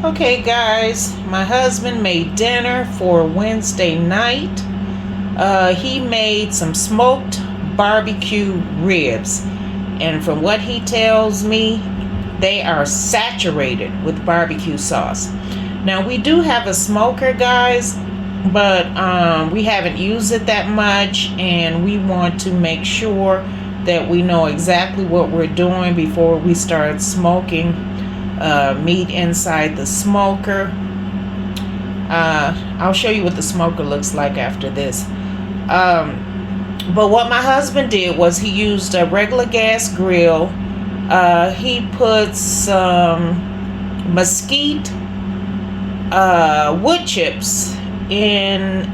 Okay, guys, my husband made dinner for Wednesday night. He made some smoked barbecue ribs, and from what he tells me, they are saturated with barbecue sauce. Now, we do have a smoker, guys, but we haven't used it that much, and we want to make sure that we know exactly what we're doing before we start smoking meat inside the smoker. I'll show you what the smoker looks like after this. But what my husband did was he used a regular gas grill. He put some mesquite wood chips in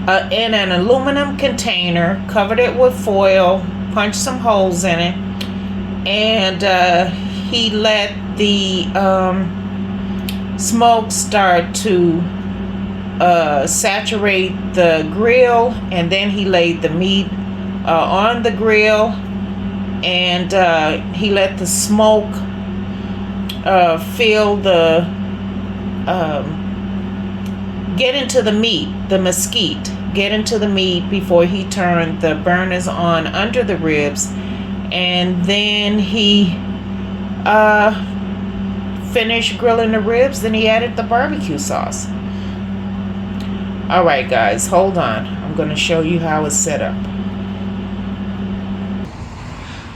an aluminum container, covered it with foil, punched some holes in it, and he let the smoke start to saturate the grill, and then he laid the meat on the grill, and he let the smoke fill the get into the meat, the mesquite, get into the meat before he turned the burners on under the ribs. And then he finished grilling the ribs. Then he added the barbecue sauce. All right, guys, hold on. I'm going to show you how it's set up.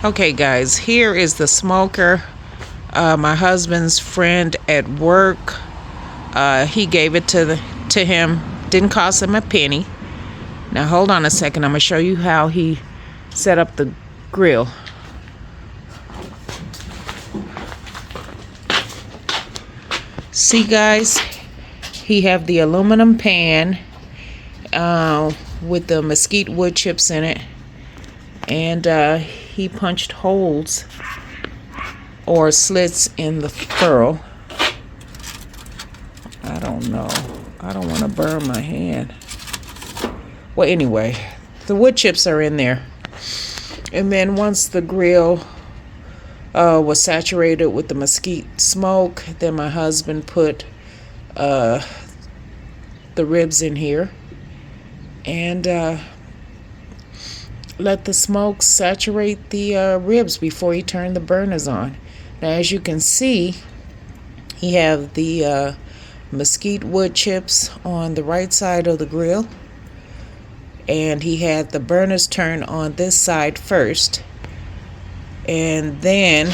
Okay, guys, here is the smoker. My husband's friend at work, he gave it to him. Didn't cost him a penny. Now, hold on a second. I'm going to show you how he set up the grill. See, guys, he have the aluminum pan with the mesquite wood chips in it, and he punched holes or slits in the furrow. I don't know. I don't want to burn my hand. Well, anyway, the wood chips are in there. And then once the grill was saturated with the mesquite smoke, then my husband put the ribs in here and let the smoke saturate the ribs before he turned the burners on. Now, as you can see, he have the mesquite wood chips on the right side of the grill, and he had the burners turned on this side first. And then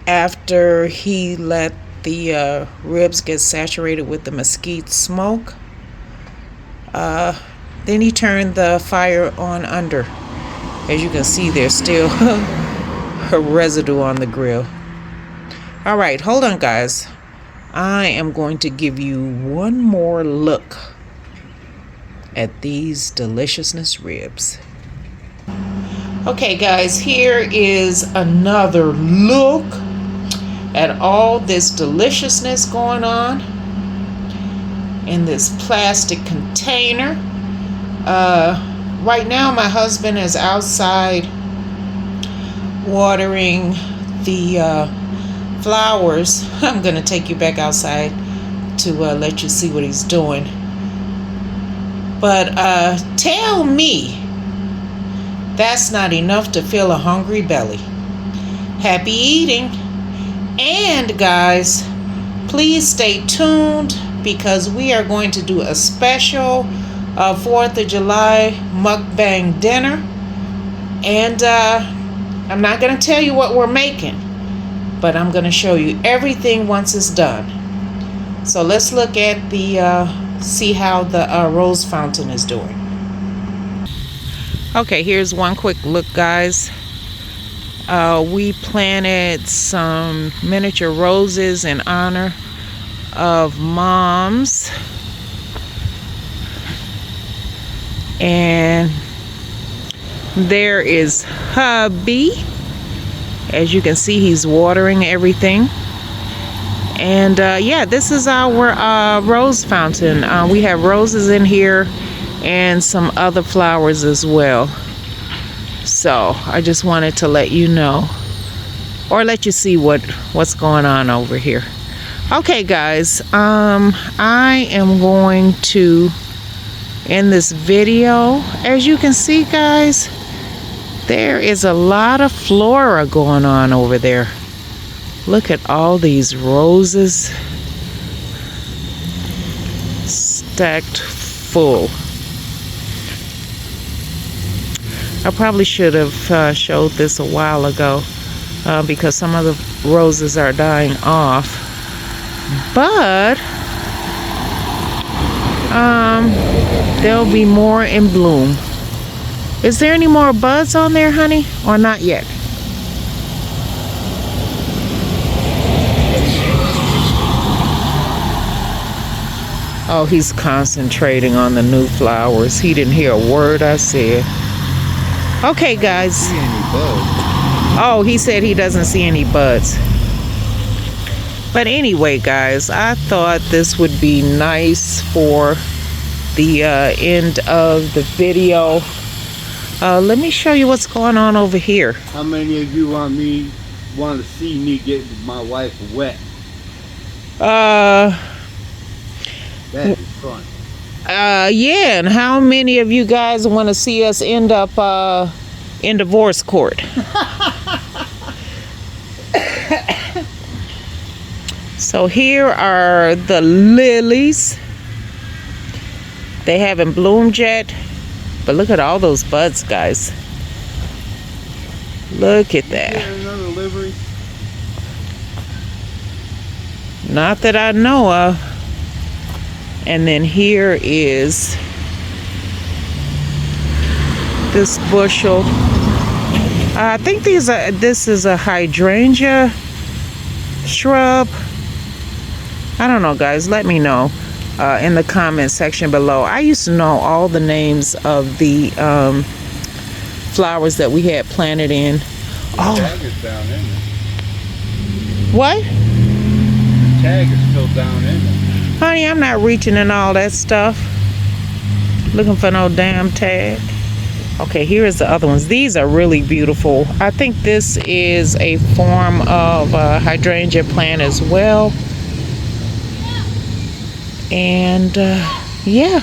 after he let the ribs get saturated with the mesquite smoke, then he turned the fire on under. As you can see, there's still a residue on the grill. All right, hold on, guys. I am going to give you one more look at these deliciousness ribs. Okay, guys, here is another look at all this deliciousness going on in this plastic container. Right now, my husband is outside watering the flowers. I'm going to take you back outside to let you see what he's doing. But tell me, that's not enough to fill a hungry belly. Happy eating. And guys, please stay tuned, because we are going to do a special 4th of July mukbang dinner. And I'm not going to tell you what we're making, but I'm going to show you everything once it's done. So let's look at see how the rose fountain is doing. Okay, here's one quick look, guys. We planted some miniature roses in honor of moms. And there is hubby. As you can see, he's watering everything. And yeah, this is our rose fountain. We have roses in here and some other flowers as well. So I just wanted to let you know or let you see what's going on over here. Okay, guys, I am going to end this video. As you can see, guys, there is a lot of flora going on over there. Look at all these roses stacked full. I probably should have showed this a while ago because some of the roses are dying off. But there'll be more in bloom. Is there any more buds on there, honey, or not yet? Oh, he's concentrating on the new flowers. He didn't hear a word I said. Okay, guys. Oh, he said he doesn't see any buds. But anyway, guys, I thought this would be nice for the end of the video. Let me show you what's going on over here. How many of you want to see me get my wife wet? That is fun. Yeah, and how many of you guys want to see us end up in divorce court? So here are the lilies. They haven't bloomed yet, but look at all those buds, guys. Look at that. Another livery? Not that I know of. And then here is this bushel. I think this is a hydrangea shrub. I don't know, guys. Let me know in the comment section below. I used to know all the names of the flowers that we had planted in. Oh, tag is down in there. What? The tag is still down in there. Honey, I'm not reaching in all that stuff. Looking for no damn tag. Okay, here is the other ones. These are really beautiful. I think this is a form of hydrangea plant as well. And yeah,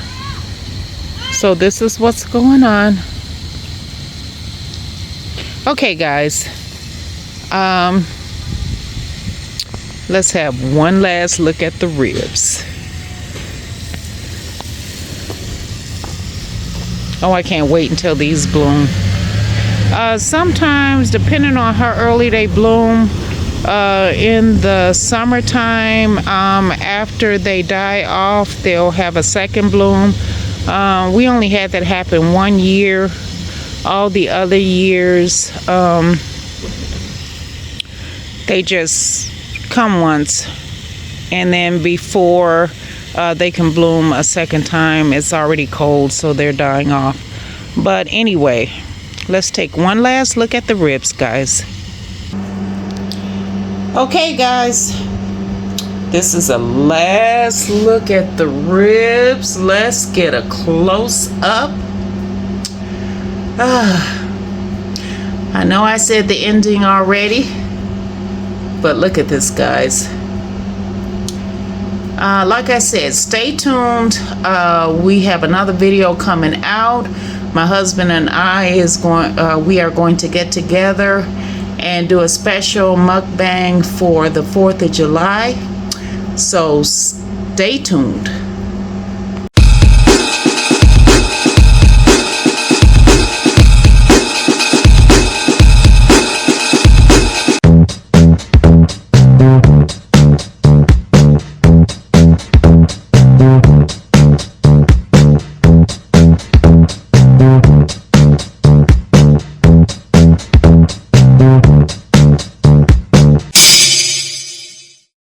so this is what's going on. Okay, guys, let's have one last look at the ribs. Oh, I can't wait until these bloom. Sometimes, depending on how early they bloom, in the summertime, after they die off, they'll have a second bloom. We only had that happen 1 year. All the other years, they just come once, and then before they can bloom a second time, it's already cold, so they're dying off. But anyway, let's take one last look at the ribs, guys. Okay, guys, this is a last look at the ribs. Let's get a close up. I know I said the ending already, but look at this, guys. Like I said, stay tuned. We have another video coming out. My husband and I we are going to get together and do a special mukbang for the 4th of July. So stay tuned.